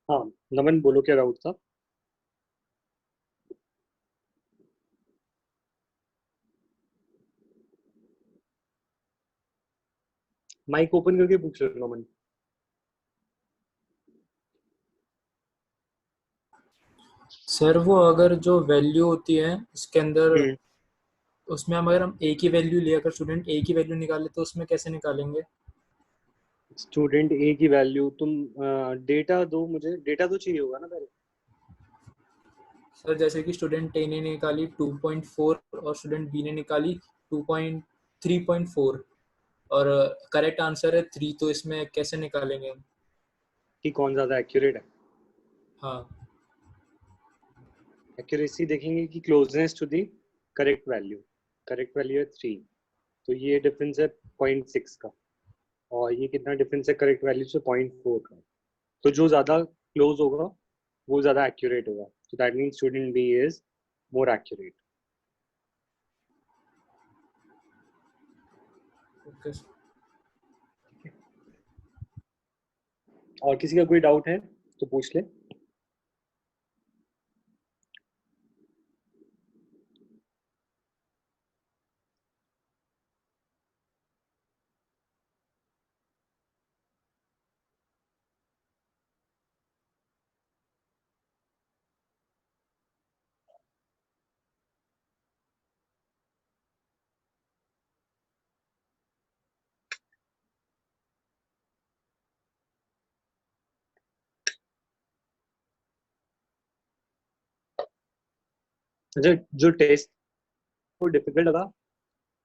हाँ, नमन बोलो, क्या डाउट था? माइक ओपन करके पूछ लो नमन। सर वो अगर जो वैल्यू होती है इसके अंदर, हम्म। उसमें हम अगर हम एक ही वैल्यू ले, अगर स्टूडेंट एक ही वैल्यू निकाले तो उसमें कैसे निकालेंगे? स्टूडेंट ए की वैल्यू तुम डेटा दो, मुझे डेटा तो चाहिए होगा ना पहले। सर जैसे कि स्टूडेंट ए ने निकाली 2.4 और स्टूडेंट बी ने निकाली 3.4 और करेक्ट आंसर है 3, तो इसमें कैसे निकालेंगे हम? कि कौन ज्यादा एक्यूरेट है। हाँ। एक्यूरेसी देखेंगे कि closeness to the correct value. Correct value है 3, तो ये डिफरेंस है 0.6 का। और ये कितना डिफरेंस है करेक्ट वैल्यू से? 0.4 का। तो जो ज्यादा क्लोज होगा वो ज्यादा एक्यूरेट होगा, तो that means student B is more accurate. Okay. और किसी का कोई डाउट है तो पूछ ले। अच्छा, जो टेस्ट वो डिफिकल्ट लगा,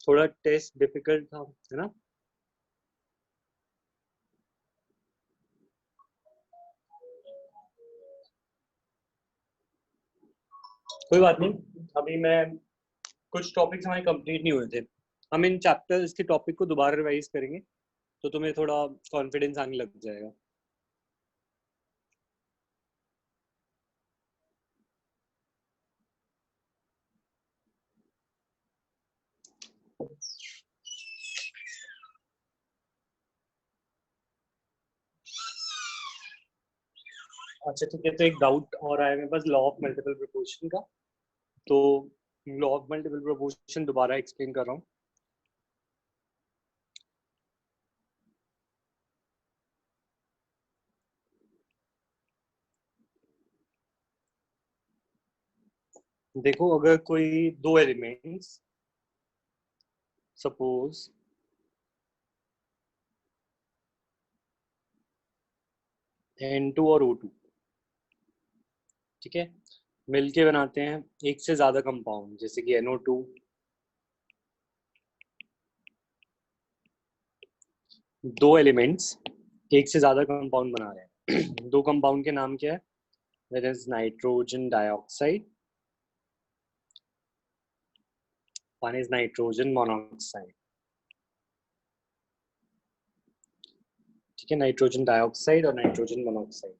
थोड़ा टेस्ट डिफिकल्ट था, है ना? कोई बात नहीं। अभी मैं कुछ टॉपिक्स हमारे कंप्लीट नहीं हुए थे, हम इन चैप्टर्स के टॉपिक को दोबारा रिवाइज करेंगे, तो तुम्हें थोड़ा कॉन्फिडेंस आने लग जाएगा। अच्छा ठीक है, तो एक डाउट और आया मेरे पास लॉ ऑफ मल्टीपल प्रोपोर्शन का। तो लॉ ऑफ मल्टीपल प्रोपोर्शन दोबारा एक्सप्लेन कर रहा हूँ। देखो, अगर कोई दो एलिमेंट्स, सपोज N2 और O2, ठीक है, मिलके बनाते हैं एक से ज्यादा कंपाउंड, जैसे कि NO2। दो एलिमेंट्स एक से ज्यादा कंपाउंड बना रहे हैं दो कंपाउंड के नाम क्या है? That is nitrogen dioxide, one is nitrogen monoxide. ठीक है, नाइट्रोजन डाइऑक्साइड और नाइट्रोजन मोनोऑक्साइड।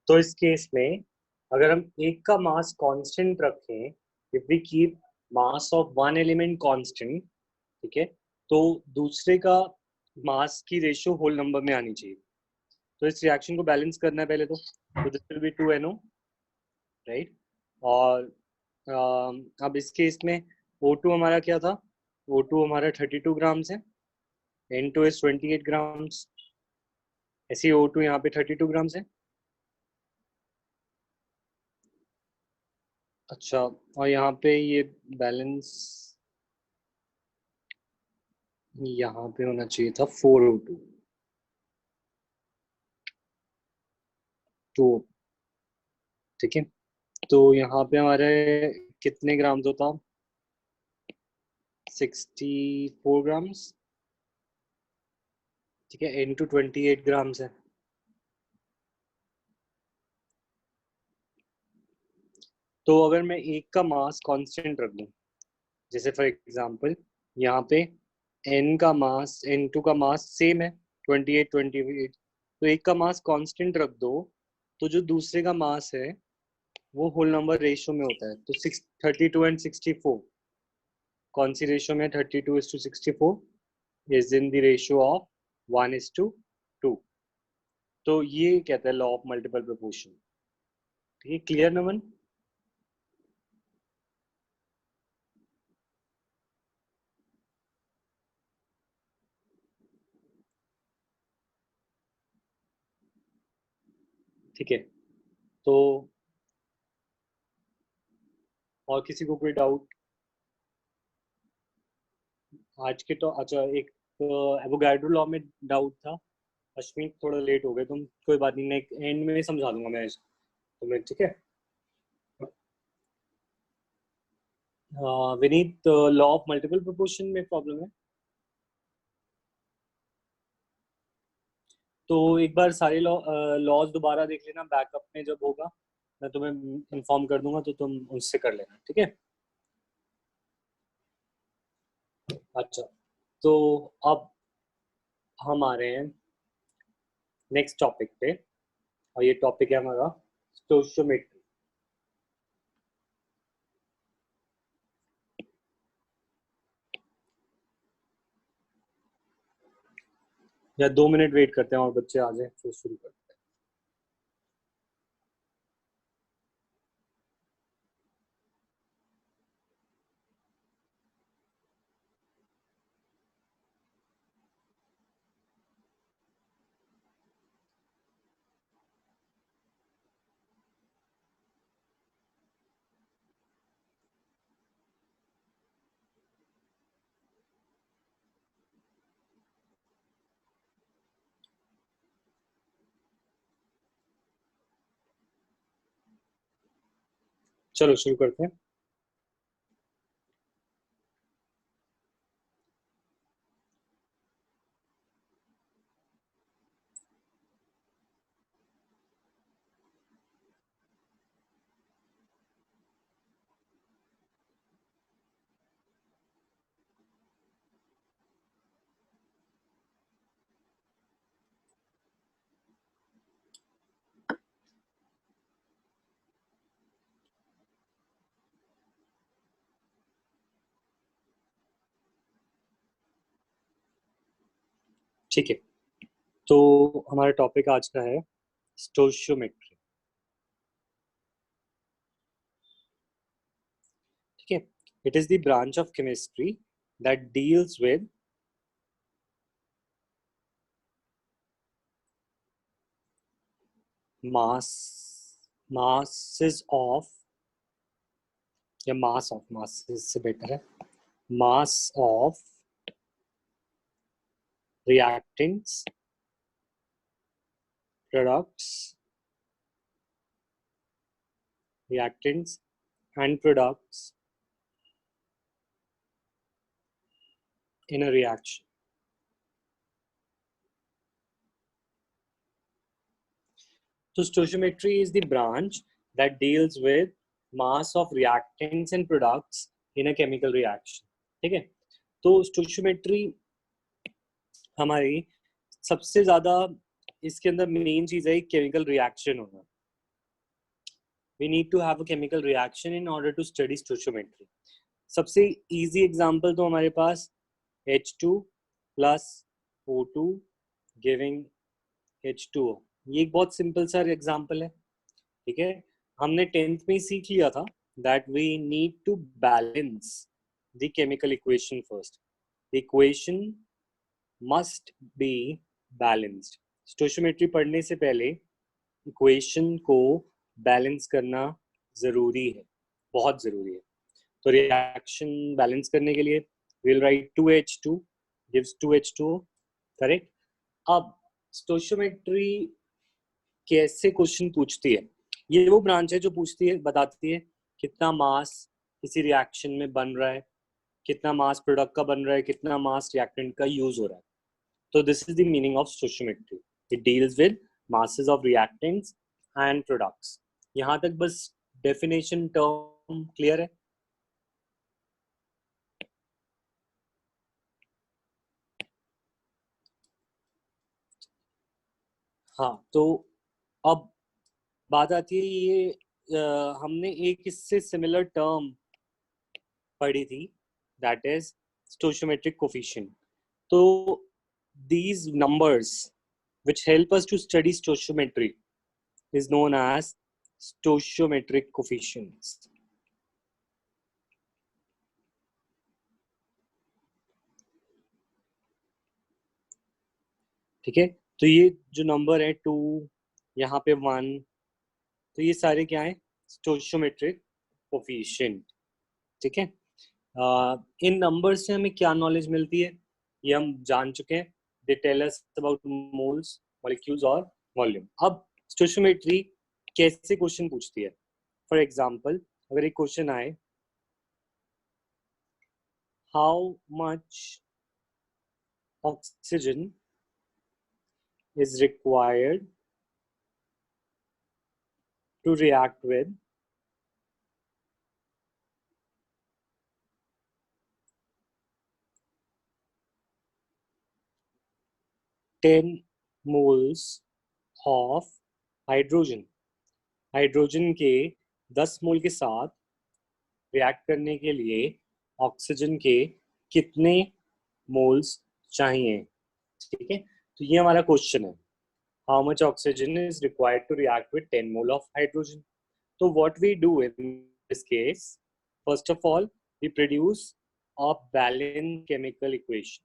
तो इस केस में अगर हम एक का मास कांस्टेंट रखें, if we keep mass of one element constant, ठीक है, तो दूसरे का मास की रेशियो होल नंबर में आनी चाहिए। तो इस रिएक्शन को बैलेंस करना है पहले तो this will be 2NO, right. और अब इस केस में O2 हमारा क्या था? O2 हमारा 32 ग्राम्स है, N2 इज 28 ग्राम्स। ऐसे ही O2 यहाँ पे 32 ग्राम्स है। अच्छा, और यहाँ पे ये बैलेंस यहाँ पे होना चाहिए था 4O2 तो, ठीक है। तो यहाँ पे हमारे कितने ग्राम्स होता? 64 ग्राम्स। ठीक है, N2 28 ग्राम्स है। तो अगर मैं एक का मास कांस्टेंट रख दूं, जैसे फॉर एग्जांपल यहाँ पे N का मास N2 का मास सेम है, 28 तो एक का मास कांस्टेंट रख दो, तो जो दूसरे का मास है वो होल नंबर रेशियो में होता है, तो 32 एंड 64। कौन सी रेशियो में 32:64 is in the ratio of 1:2। तो ये कहता है लॉ ऑफ मल्टीपल प्रोपोर्शन। ठीक है, क्लियर नमन? ठीक है, तो और किसी को कोई डाउट आज के? तो अच्छा, एक एवोगाड्रो लॉ में डाउट था। अश्विन थोड़ा लेट हो गए तुम, कोई बात नहीं, नेक्स्ट एंड में समझा दूंगा मैं तुम्हें। ठीक है Vineet, law of multiple proportion में प्रॉब्लम है तो एक बार सारे लॉज दोबारा देख लेना बैकअप में, जब होगा मैं तुम्हें इन्फॉर्म कर दूंगा तो तुम उससे कर लेना। ठीक है, अच्छा, तो अब हम आ रहे हैं नेक्स्ट टॉपिक पे, और ये टॉपिक है हमारा स्टोशियोमेट्री। या 2 मिनट वेट करते हैं और बच्चे आ जाए फिर शुरू करते हैं। चलो शुरू करते हैं। ठीक है, तो हमारा टॉपिक आज का है स्टोशियोमेट्री। ठीक है, it is the branch of chemistry that deals with masses of, या masses से बेटर है, mass of reactants, products, reactants and products in a reaction. So stoichiometry is the branch that deals with mass of reactants and products in a chemical reaction. ठीक है, तो stoichiometry हमारी सबसे ज्यादा इसके अंदर मेन चीज है केमिकल रिएक्शन होना। We need to have a chemical reaction in order to study stoichiometry. सबसे इजी एग्जांपल तो हमारे पास H2 plus O2 giving H2O, ये एक बहुत सिंपल सा एग्जांपल है। ठीक है, हमने 10th में सीख लिया था that we need to balance the chemical equation first. The equation must be balanced. Stoichiometry पढ़ने से पहले इक्वेशन को बैलेंस करना जरूरी है, बहुत जरूरी है। तो रिएक्शन बैलेंस करने के लिए we'll write 2H2 gives 2H2O, correct. अब स्टोशियोमेट्री कैसे क्वेश्चन पूछती है? ये वो ब्रांच है जो पूछती है, बताती है कितना मास किसी रिएक्शन में बन रहा है, कितना मास प्रोडक्ट का बन रहा है, कितना मास रिएक्टेंट का यूज हो रहा है। तो this is the meaning of stoichiometry. It deals with masses of reactants and products. यहाँ तक बस डेफिनेशन टर्म क्लियर है? हाँ, तो अब बात आती है ये हमने एक इससे सिमिलर टर्म पढ़ी थी that is stoichiometric coefficient. So these numbers which help us to study stoichiometry is known as stoichiometric coefficients. ठीक है, तो ये जो नंबर है 2, यहाँ पे 1, तो ये सारे क्या है, स्टोइचियोमेट्रिक कोफिशिएंट. ठीक है, इन नंबर से हमें क्या नॉलेज मिलती है ये हम जान चुके हैं. They tell us about moles, molecules और वॉल्यूम. अब स्टोइचियोमेट्री कैसे क्वेश्चन पूछती है. फॉर एग्जांपल अगर एक क्वेश्चन आए, how much oxygen is required to react with 10 moles of hydrogen. Hydrogen के 10 मोल के साथ रिएक्ट करने के लिए ऑक्सीजन के कितने मोल्स चाहिए. ठीक है, तो ये हमारा क्वेश्चन है. How much oxygen is required to react with 10 mole of hydrogen. तो what we do in this case, first of all we produce a balance chemical equation.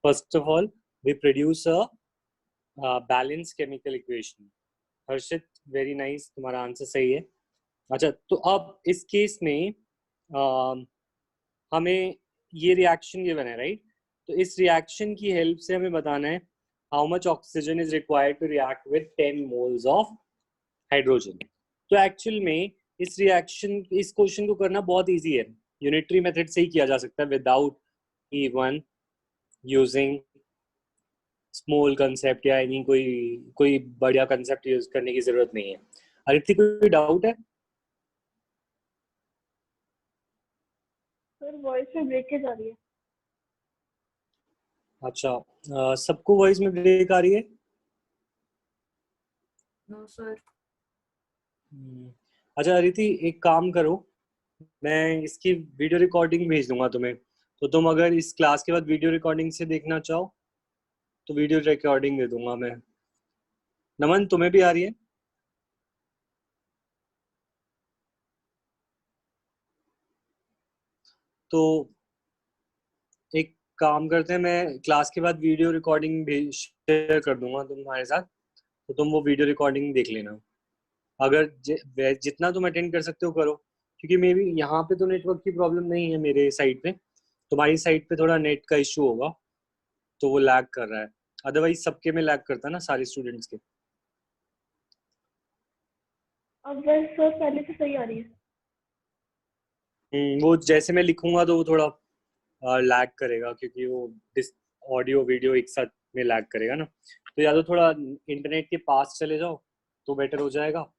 First of all, we produce a balanced chemical equation. Harshit, very nice, तुम्हारा answer सही है. अच्छा, तो अब इस case में हमें ये रिएक्शन गिवन है, राइट. तो इस रिएक्शन की हेल्प से हमें बताना है how much oxygen is required to react with 10 moles of hydrogen. तो एक्चुअल में इस क्वेश्चन को करना बहुत इजी है. यूनिटरी मेथड से ही किया जा सकता है without even using small concept या एनी कोई बढ़िया कंसेप्ट यूज करने की जरूरत नहीं है. अदिति, कोई डाउट है? सर वॉइस में ब्रेकेज आ रही है. अच्छा, सबको वॉइस में ब्रेक आ रही है? No sir. अच्छा अदिति, एक काम करो, मैं इसकी वीडियो रिकॉर्डिंग भेज दूंगा तुम्हें. तो तुम अगर इस क्लास के बाद वीडियो रिकॉर्डिंग से देखना चाहो तो वीडियो रिकॉर्डिंग दे दूंगा मैं. नमन, तुम्हें भी आ रही है? तो एक काम करते हैं, मैं क्लास के बाद वीडियो रिकॉर्डिंग भी शेयर कर दूंगा तुम्हारे साथ, तो तुम वो वीडियो रिकॉर्डिंग देख लेना. अगर जितना तुम अटेंड कर सकते हो करो, क्योंकि मे बी यहाँ पे तो नेटवर्क की प्रॉब्लम नहीं है मेरे साइड पे, तुम्हारी साइड पे थोड़ा नेट का इशू होगा तो वो लैग कर रहा है. अदरवाइज सबके में लैग करता है ना, सारे स्टूडेंट्स के. अब बस सर पहले से सही आ रही है. वो जैसे मैं लिखूंगा तो वो थोड़ा लैग करेगा, क्योंकि वो ऑडियो वीडियो एक साथ में लैग करेगा ना. तो या तो थोड़ा इंटरनेट के पास चले जाओ तो बेटर हो जाएगा,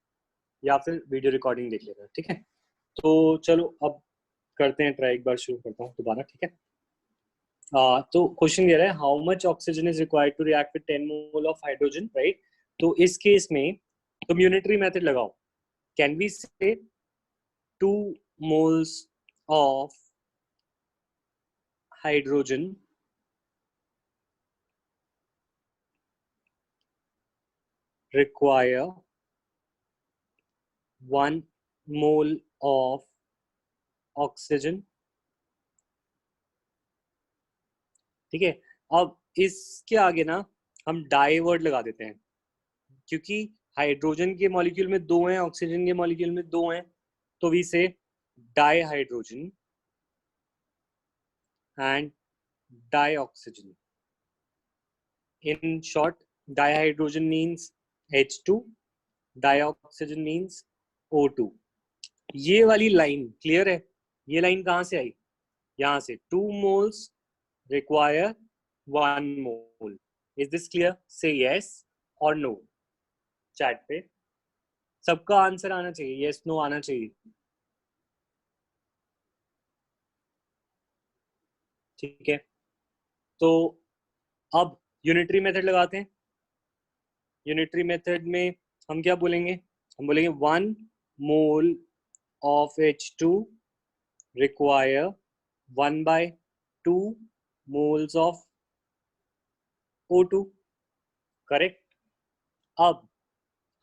या फिर वीडियो रिकॉर्डिंग देख लेना. ठीक है, तो चलो अब करते हैं ट्राई. एक बार शुरू करता हूँ दोबारा. ठीक है, तो क्वेश्चन ये रहा है, how much oxygen is required to react with 10 mole of hydrogen, right. तो इस केस में तुम यूनिटरी मेथड लगाओ. Can we say 2 moles of hydrogen require 1 mole of oxygen. ठीक है, अब इसके आगे ना हम डाई वर्ड लगा देते हैं, क्योंकि हाइड्रोजन के मॉलिक्यूल में 2 हैं, ऑक्सीजन के मॉलिक्यूल में 2 हैं, तो वी से di hydrogen and dioxygen. In short, dihydrogen means H2, dioxygen means O2. ये वाली लाइन क्लियर है? ये लाइन कहाँ से आई? यहाँ से 2 moles require 1 mole. Is this clear? Say yes or no. Chat पे. सबका आंसर आना चाहिए, यस नो आना चाहिए। ठीक है, तो अब यूनिटरी मेथड लगाते हैं। यूनिटरी मेथड में हम क्या बोलेंगे, हम बोलेंगे 1 mole of H2 require 1/2 moles of O2, correct. अब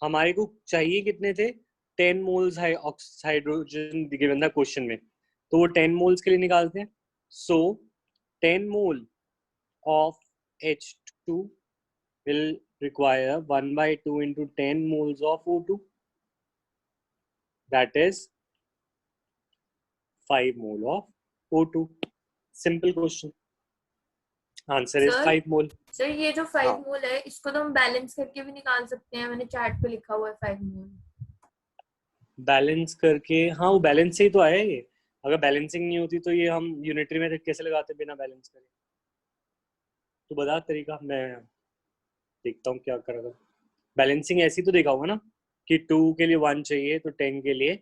हमारे को चाहिए कितने थे, 10 मोल्स हाइड्रोजन गिवन था क्वेश्चन में, तो वो 10 मोल्स के लिए निकालते हैं। सो 10 mole of H2 will require 1/2 into 10 moles of O2, that is 5 mole of O2. Simple question. Answer is Sir? 5 mole. Sir ये जो 5 हाँ। मोल है इसको तो हम बैलेंस करके भी निकाल सकते हैं, मैंने चार्ट पे लिखा हुआ है 5 मोल। बैलेंस करके, हाँ वो बैलेंस से ही तो आया है ये। अगर बैलेंसिंग नहीं होती तो ये हम यूनिटरी मेथड कैसे लगाते बिना बैलेंस करे? तो बता तरीका, मैं देखता हूँ क्या करेगा। बैलेंसिंग ऐसी तो देखा होगा ना कि 2 के लिए 1 चाहिए तो 10 के लिए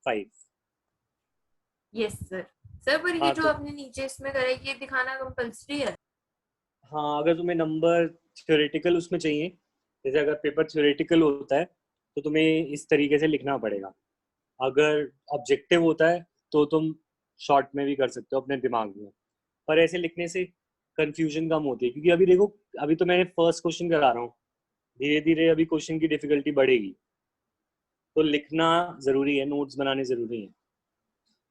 5। Yes sir. सर पर ये हाँ, जो तो आपने नीचे इसमें करा है ये दिखाना कंपल्सरी है? हाँ, अगर तुम्हें नंबर थ्योरेटिकल उसमें चाहिए, जैसे अगर पेपर थ्योरेटिकल होता है तो तुम्हें इस तरीके से लिखना पड़ेगा। अगर ऑब्जेक्टिव होता है तो तुम शॉर्ट में भी कर सकते हो अपने दिमाग में, पर ऐसे लिखने से कंफ्यूजन कम होती है। क्योंकि अभी देखो, अभी तो मैंने फर्स्ट क्वेश्चन करा रहा हूँ, धीरे धीरे अभी क्वेश्चन की डिफिकल्टी बढ़ेगी, तो लिखना जरूरी है, नोट्स बनाने जरूरी है।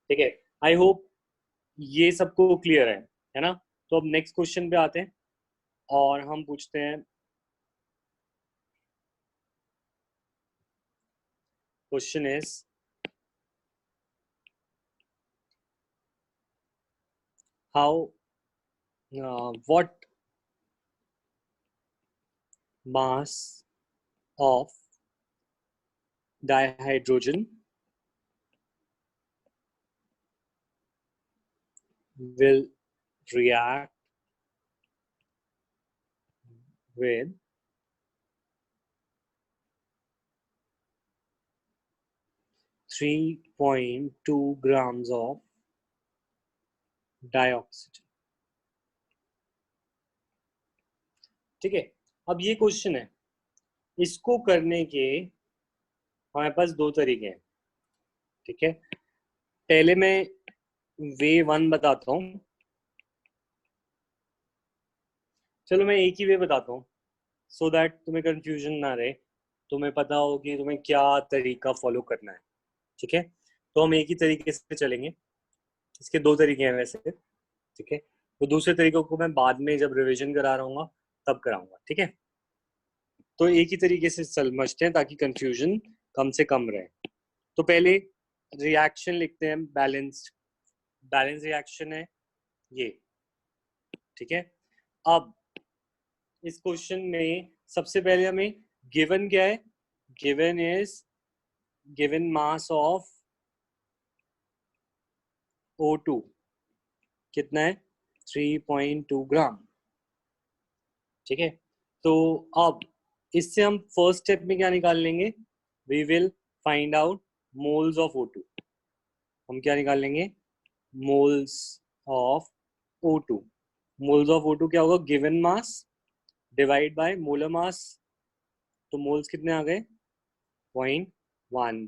ठीक है, आई होप ये सबको क्लियर है ना? तो अब नेक्स्ट क्वेश्चन पे आते हैं और हम पूछते हैं, question is how what mass of dihydrogen will react with 3.2 grams of dioxygen? ठीक है, अब ये क्वेश्चन है, इसको करने के हमारे पास दो तरीके हैं। ठीक है, पहले मैं वे 1 बताता हूँ। चलो मैं एक ही वे बताता हूँ सो दैट तुम्हें कंफ्यूजन ना रहे, तुम्हें पता हो कि तुम्हें क्या तरीका फॉलो करना है। ठीक है, तो हम एक ही तरीके से चलेंगे। इसके दो तरीके हैं वैसे। ठीक है, तो दूसरे तरीकों को मैं बाद में जब रिवीजन करा रहा हूँ तब कराऊंगा। ठीक है, तो एक ही तरीके से समझते हैं ताकि कंफ्यूजन कम से कम रहे। तो पहले रिएक्शन लिखते हैं, बैलेंस रिएक्शन है ये। ठीक है, अब इस क्वेश्चन में सबसे पहले हमें गिवन क्या है, given is given mass of O2 कितना है, 3.2 ग्राम। ठीक है, तो अब इससे हम फर्स्ट स्टेप में क्या निकाल लेंगे, we will find out moles of O2। हम क्या निकाल लेंगे, moles of O2। Moles of O2 क्या होगा, given mass divide by molar mass. तो मोल्स कितने आ गए, 0.1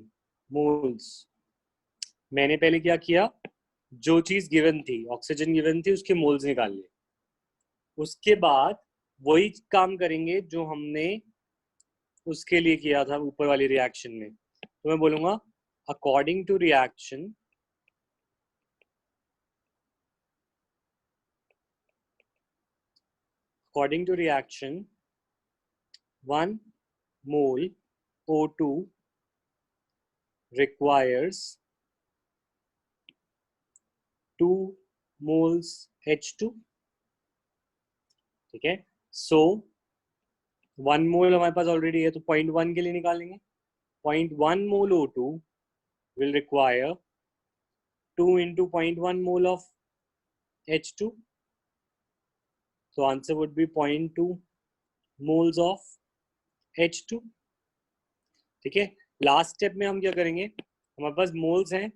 मोल्स। मैंने पहले क्या किया, जो चीज गिवन थी, ऑक्सीजन गिवन थी, उसके मोल्स निकाल लिए। उसके बाद वही काम करेंगे जो हमने उसके लिए किया था ऊपर वाली रिएक्शन में। तो मैं बोलूंगा according to reaction, according to reaction 1 mole O2 requires 2 moles H2। ठीक है, सो 1 मोल हमारे पास ऑलरेडी है, तो 0.1 के लिए निकालेंगे। 0.1 मोल O2 will require 2 into 0.1 mole of H2, so answer would be 0.2 moles of H2। ठीक है, लास्ट स्टेप में हम क्या करेंगे, हमारे पास मोल्स हैं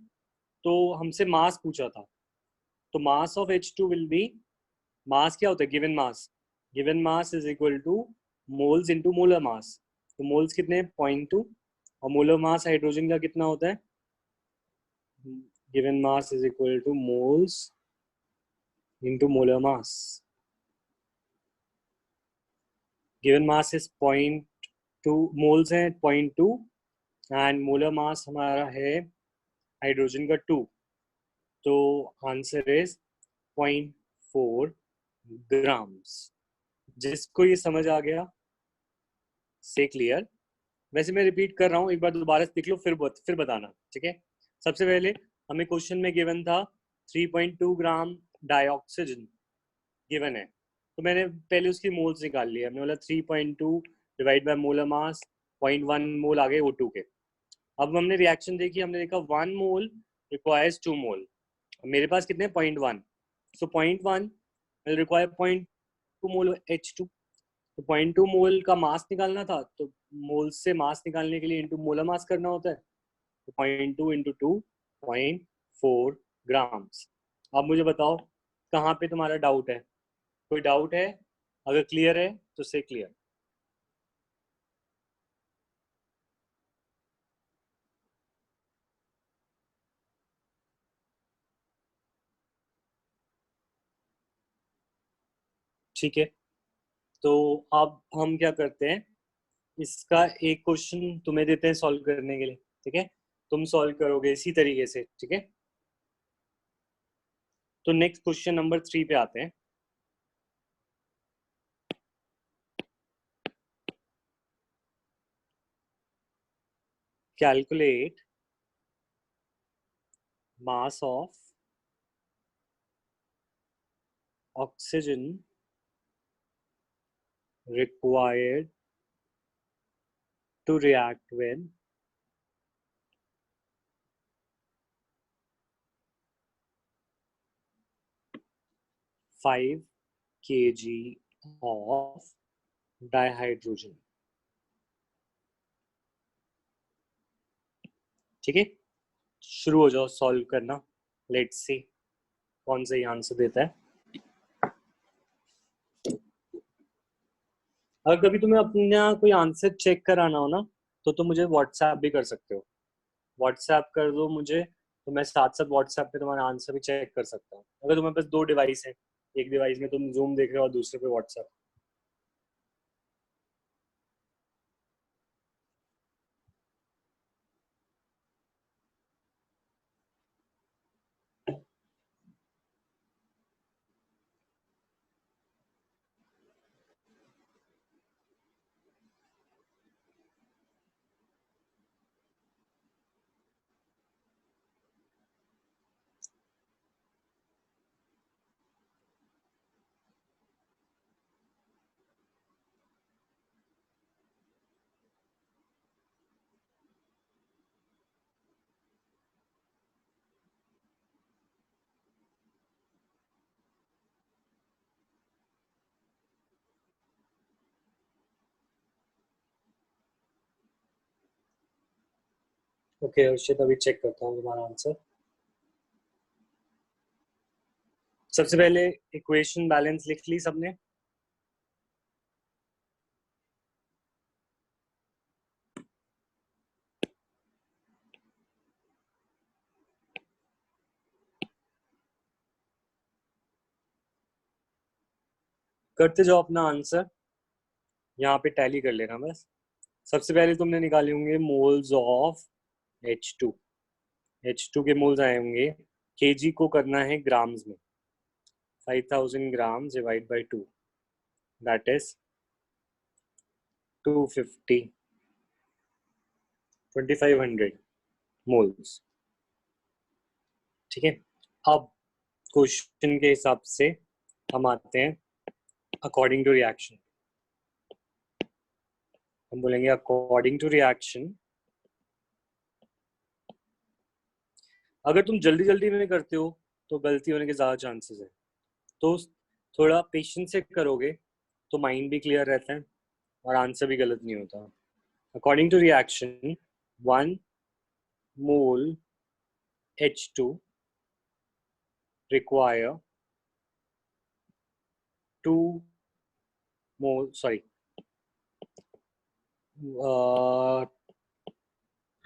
तो हमसे मास पूछा था, तो mass of H2 will be, mass क्या होता है, given mass is equal to moles into molar mass. तो मोल्स कितने हैं 0.2 और मोलर मास हाइड्रोजन का कितना होता है, given mass is equal to moles into molar mass. Given mass is 0.2, moles हैं 0.2 एंड मोलर मास हमारा है हाइड्रोजन का 2, तो आंसर इज 0.4 ग्राम्स। जिसको ये समझ आ गया से क्लियर। वैसे मैं रिपीट कर रहा हूँ, एक बार दोबारा देख लो फिर बताना, ठीक है। सबसे पहले हमें क्वेश्चन में गिवन था 3.2 ग्राम डाइऑक्सीजन गिवन है, तो मैंने पहले उसकी मोल्स निकाल लिया। हमने बोला 3.2 डिवाइड बाय मोलर मास 0.1 मोल आ गए O2 के। अब हमने रिएक्शन देखी, हमने देखा 1 मोल रिक्वायर्स 2 मोल, मेरे पास कितने 0.1, सो 0.1 विल रिक्वायर 0.2 मोल H2, तो 0.2 मोल का मास निकालना था, तो मोल से मास निकालने के लिए इनटू मोलर मास करना होता है, तो 0.2 इंटू 2 0.4 ग्राम्स। अब मुझे बताओ कहाँ पे तुम्हारा डाउट है, कोई डाउट है? अगर क्लियर है तो से क्लियर। ठीक है, तो अब हम क्या करते हैं, इसका एक क्वेश्चन तुम्हें देते हैं सॉल्व करने के लिए, ठीक है। तुम सॉल्व करोगे इसी तरीके से, ठीक है। तो नेक्स्ट क्वेश्चन नंबर 3 पे आते हैं। Calculate mass of oxygen required to react with 5 kg of dihydrogen। ठीक है, शुरू हो जाओ सॉल्व करना। लेट्स सी कौन सही आंसर देता है। अगर कभी तुम्हें अपना कोई आंसर चेक कराना हो ना, तो तुम मुझे व्हाट्सएप भी कर सकते हो, व्हाट्सएप कर दो मुझे, तो मैं साथ साथ व्हाट्सएप पे तुम्हारा आंसर भी चेक कर सकता हूँ। अगर तुम्हारे पास 2 डिवाइस है, एक डिवाइस में तुम जूम देख रहे हो और दूसरे पे व्हाट्सएप। ओके हर्षित, अभी चेक करता हूँ तुम्हारा आंसर। सबसे पहले इक्वेशन बैलेंस लिख ली सबने? करते जाओ अपना आंसर, यहाँ पे टैली कर लेना बस। सबसे पहले तुमने निकाले होंगे मोल्स ऑफ H2, H2 के मोल्स आए होंगे, केजी को करना है ग्राम्स में, 5000 grams divide by 2 that is 250, 2500 moles. ठीक है, अब क्वेश्चन के हिसाब से हम आते हैं अकॉर्डिंग टू रिएक्शन। हम बोलेंगे अकॉर्डिंग टू रिएक्शन। अगर तुम जल्दी जल्दी में करते हो तो गलती होने के ज़्यादा चांसेस है, तो थोड़ा पेशेंस से करोगे तो माइंड भी क्लियर रहता है और आंसर भी गलत नहीं होता। According to reaction 1 mole H2 require 2 mole, sorry,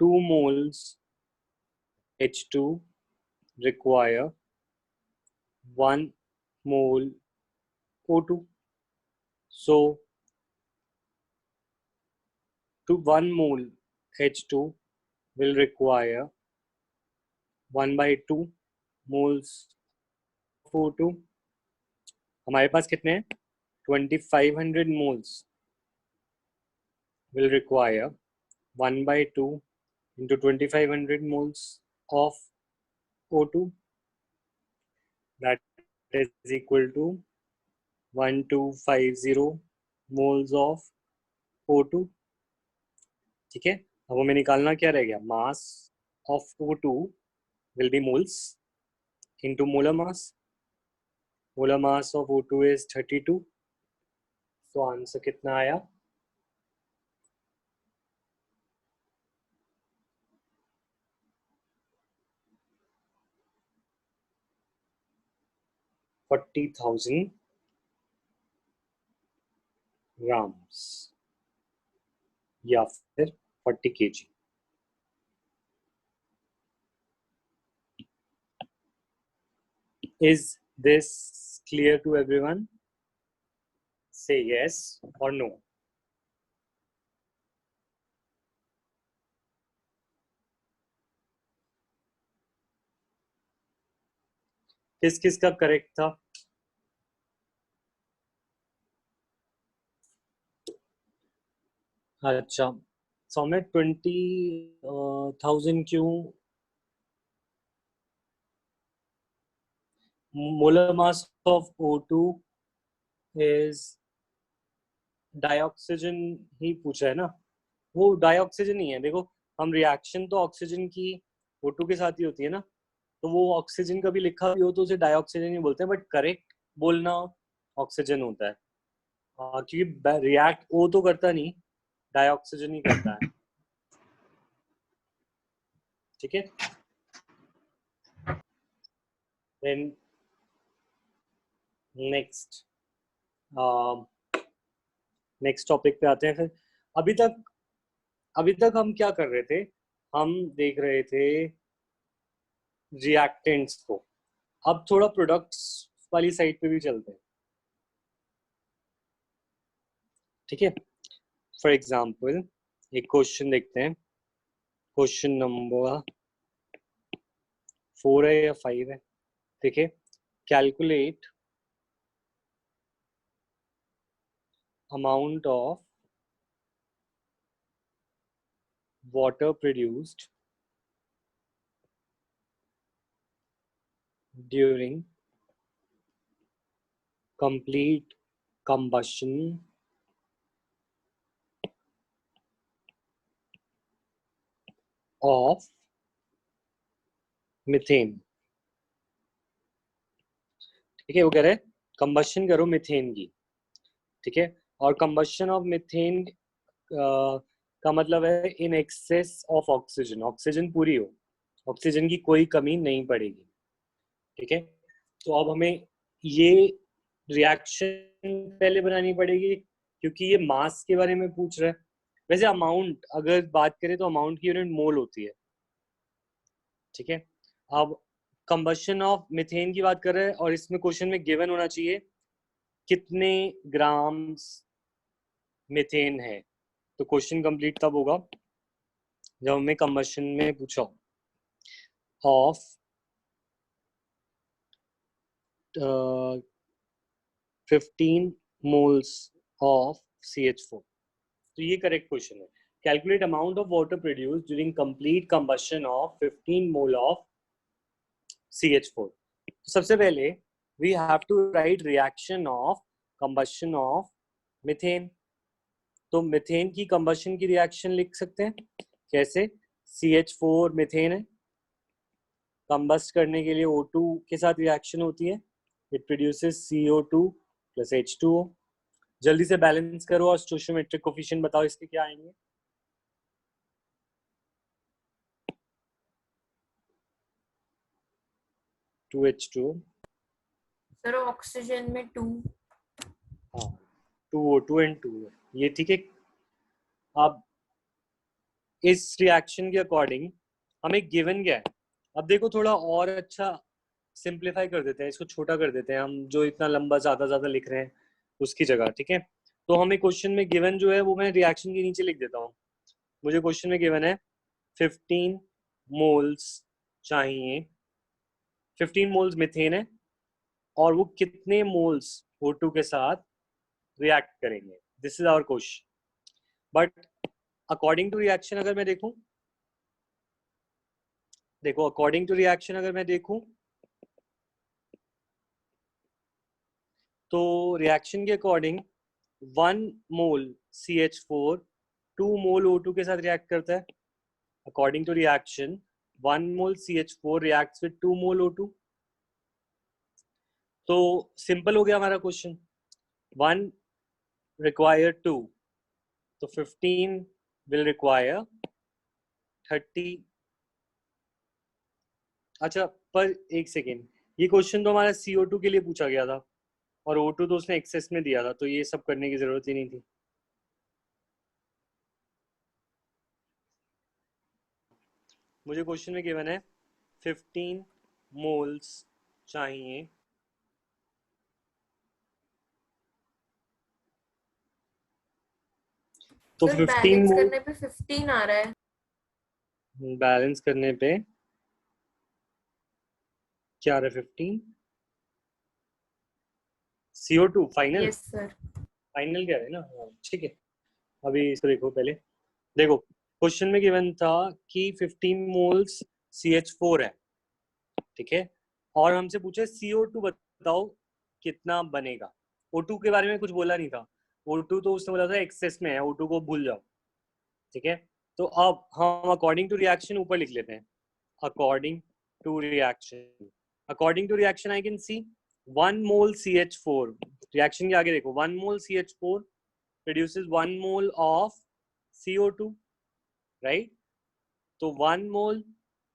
2 moles H2 require 1 mole O2. So, to 1 mole H2 will require 1/2 moles of O2. हमारे पास कितने हैं? 2500 moles will require 1/2 into 2500 moles of O2. That is equal to 1250 moles of O2. ठीक है, अब हमें निकालना क्या रह गया? मास of O2 will be moles into molar mass. Molar mass of O2 is 32. So answer कितना आया? 40,000 grams या फिर 40 kg. Is this clear to everyone? Say yes or no. किस किस का करेक्ट था? अच्छा, सौम्य 20,000 क्यों? Molar mass of O2 is dioxygen ही पूछा है ना, वो डाइऑक्सीजन ही है. देखो, हम रिएक्शन तो ऑक्सीजन की O2 के साथ ही होती है ना, तो वो ऑक्सीजन का भी लिखा भी हो तो उसे डाइऑक्सीजन ही बोलते हैं, बट करेक्ट बोलना ऑक्सीजन होता है. क्योंकि रिएक्ट O तो करता नहीं, डाइऑक्सीजन ही करता है. ठीक है, देन नेक्स्ट टॉपिक पे आते हैं. फिर अभी तक हम क्या कर रहे थे? हम देख रहे थे रिएक्टेंट्स को. अब थोड़ा प्रोडक्ट्स वाली साइड पे भी चलते हैं. ठीक है, फॉर एग्जांपल एक क्वेश्चन देखते हैं. क्वेश्चन नंबर 4 है या 5 है? देखिए, calculate amount of water produced during complete combustion of methane. ठीक है, वो कह रहे हैं कंबशन करो मीथेन की. ठीक है, और कंबशन ऑफ मीथेन का मतलब है in excess of oxygen. Oxygen पूरी हो, ऑक्सीजन की कोई कमी नहीं पड़ेगी. ठीक है, तो अब हमें ये रिएक्शन पहले बनानी पड़ेगी क्योंकि ये मास के बारे में पूछ रहा है. वैसे अमाउंट अगर बात करें तो अमाउंट की यूनिट मोल होती है. ठीक है, अब कंबशन ऑफ मीथेन की बात कर रहे हैं और इसमें क्वेश्चन में गिवन होना चाहिए कितने ग्राम्स मीथेन है. तो क्वेश्चन कंप्लीट तब होगा जब हमें कंबशन में पूछा ऑफ 15 moles of CH4. तो ये करेक्ट क्वेश्चन है. Calculate amount of water produced during complete combustion of 15 mole of CH4. सबसे पहले we have to write reaction of combustion of methane. तो मीथेन की कंबशन की रिएक्शन लिख सकते हैं. कैसे? CH4 मीथेन है, कंबस्ट करने के लिए O2 के साथ रिएक्शन होती है, it produces CO2 plus H2O. जल्दी से बैलेंस करो और स्टोइचियोमेट्रिक कोफिशिएंट बताओ इसके क्या आएंगे. 2H2, सर ऑक्सीजन में 2। हाँ 2O2 एंड 2, ये ठीक है। अब इस रिएक्शन के अकॉर्डिंग हमें गिवन क्या है, अब देखो थोड़ा और अच्छा सिंप्लीफाई कर देते हैं, इसको छोटा कर देते हैं हम, जो इतना लंबा ज्यादा लिख रहे हैं उसकी जगह, ठीक है। तो हमें क्वेश्चन में गिवन जो है वो मैं रिएक्शन के नीचे लिख देता हूँ। मुझे क्वेश्चन में गिवन है 15 मोल्स चाहिए, 15 मोल्स मीथेन है, और वो कितने मोल्स O2 के साथ रिएक्ट करेंगे, this is our question. But according to reaction अगर मैं देखूं, देखो अकॉर्डिंग टू रिएक्शन अगर मैं देखूं तो रिएक्शन के according 1 mole CH4 2 mole O2 के साथ रिएक्ट करता है। According to reaction 1 mole CH4 reacts with 2 mole O2। तो सिंपल हो गया हमारा क्वेश्चन, 1 रिक्वायर 2, तो 15 विल रिक्वायर 30। अच्छा पर एक सेकेंड, ये क्वेश्चन तो हमारा CO2 के लिए पूछा गया था और O2 तो उसने एक्सेस में दिया था, तो ये सब करने की जरूरत ही नहीं थी। मुझे क्वेश्चन में गिवन है 15 मोल्स चाहिए, तो सर 15 बैलेंस मोल करने पे 15 आ रहा है। बैलेंस करने पे क्या आ रहा है, 15 CO2 final, yes sir. Final क्या है ना, हाँ, ठीक है। अभी इसको देखो पहले, देखो क्वेश्चन में गिवन था कि 15 मोल्स CH4 है, ठीक है, और हमसे पूछे CO2 बताओ कितना बनेगा। O2 के बारे में कुछ बोला नहीं था, O2 तो उसने बोला था एक्सेस में है, O2 को भूल जाओ, ठीक है। तो अब हम अकॉर्डिंग टू रिएक्शन ऊपर लिख लेते हैं, according to reaction, according to reaction I can see 1 mole CH4, reaction के आगे देखो 1 mole CH4 produces 1 mole of CO2, right? So 1 mole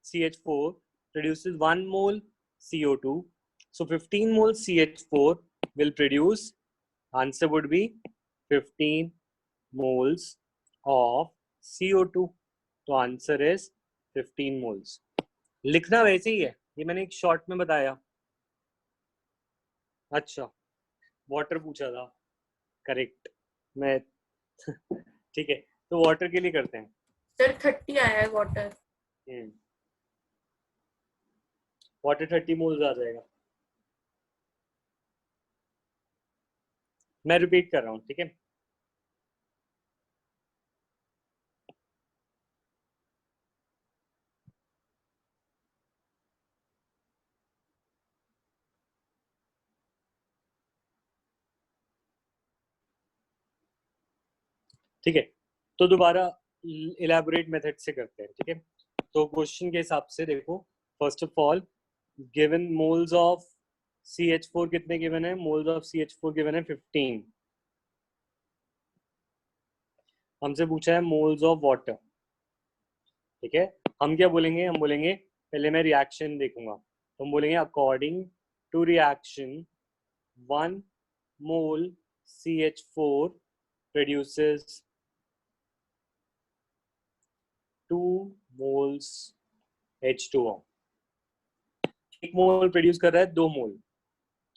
CH4 produces 1 mole CO2. So 15 mole CH4 will produce, answer would be 15 moles of CO2. तो answer is 15 moles. लिखना वैसे ही है, ये मैंने एक शॉर्ट में बताया। अच्छा वाटर पूछा था, करेक्ट, मैं ठीक है, तो वाटर के लिए करते हैं। सर 30 आया है वाटर। वाटर 30 मोल्स आ जाएगा। मैं रिपीट कर रहा हूँ, ठीक है। ठीक है, तो दोबारा इलेबोरेट मेथड से करते हैं, ठीक है। तो क्वेश्चन के हिसाब से देखो, first of all given moles of CH4 कितने गिवन है, मोल्स ऑफ CH4 गिवन है 15। हमसे पूछा है मोल्स ऑफ वाटर, ठीक है। हम क्या बोलेंगे, हम बोलेंगे पहले मैं रिएक्शन देखूंगा, तो हम बोलेंगे according to reaction 1 mole CH4 produces 2 moles H2O। एक मोल प्रोड्यूस कर रहा है 2 मोल,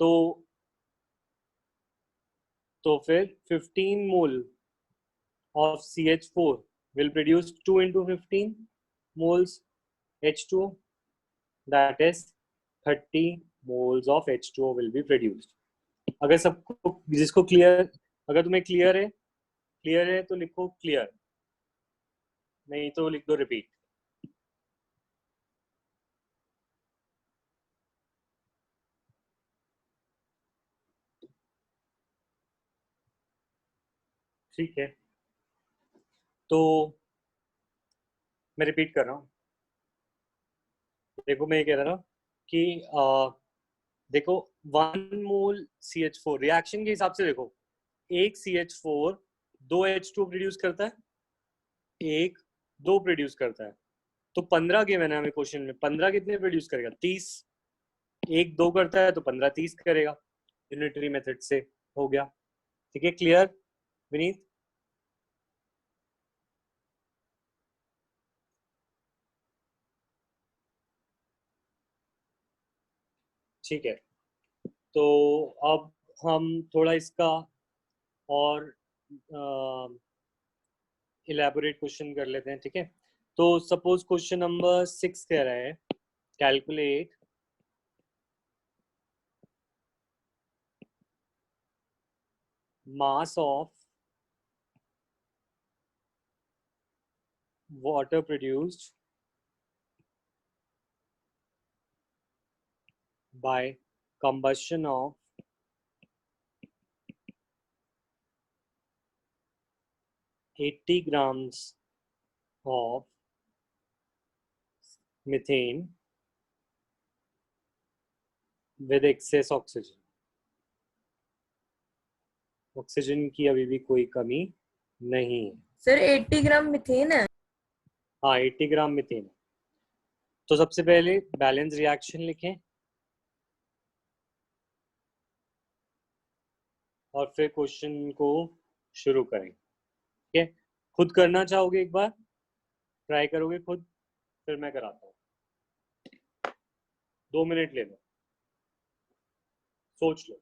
तो फिर 15 mole of CH4 will produce 2 into 15 moles H2O, that is 30 moles of H2O will be produced। अगर सबको, जिसको क्लियर, अगर तुम्हें क्लियर है तो लिखो क्लियर, नहीं तो लिख दो रिपीट। ठीक है, तो मैं रिपीट कर रहा हूँ। देखो मैं ये कह रहा था कि देखो 1 मोल CH4 रिएक्शन के हिसाब से देखो, एक CH4 2 H2 प्रोड्यूस करता है, एक 2 प्रोड्यूस करता है, तो 15 गिवन है हमें क्वेश्चन में, 15 कितने प्रोड्यूस करेगा, 30। 1 2 करता है तो 15 30 करेगा, यूनिटरी मेथड से हो गया। ठीक है, क्लियर विनीत? ठीक है, तो अब हम थोड़ा इसका और इलेबोरेट क्वेश्चन कर लेते हैं। ठीक है, तो सपोज क्वेश्चन नंबर 6 कह रहा है calculate mass of water produced by combustion of 80 grams of methane with excess oxygen। Oxygen की अभी भी कोई कमी नहीं है। सर 80 ग्राम मीथेन है। हाँ 80 ग्राम मीथेन। तो सबसे पहले बैलेंस रिएक्शन लिखें और फिर क्वेश्चन को शुरू करें। ठीक है, खुद करना चाहोगे एक बार, ट्राई करोगे खुद, फिर मैं कराता हूँ। 2 मिनट ले लो, सोच लो।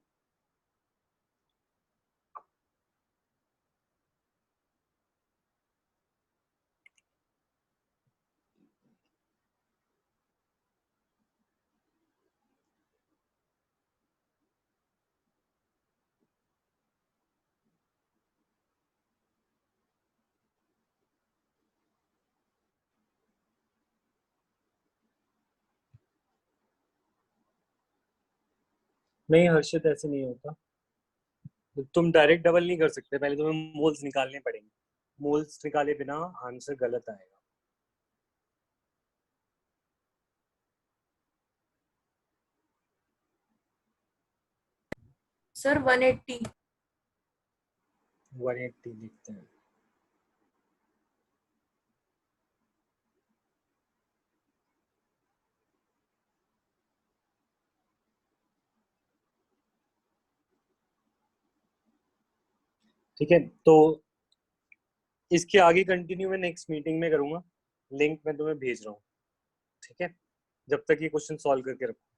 नहीं हर्षित, ऐसे नहीं होता। तुम डायरेक्ट डबल नहीं कर सकते, पहले तुम्हें मोल्स निकालने पड़ेंगे। मोल्स निकाले बिना आंसर गलत आएगा। सर 180। 180 लिखते हैं। ठीक है, तो इसके आगे कंटिन्यू मैं नेक्स्ट मीटिंग में करूंगा। लिंक मैं तुम्हें भेज रहा हूँ। ठीक है, जब तक ये क्वेश्चन सॉल्व करके रखो।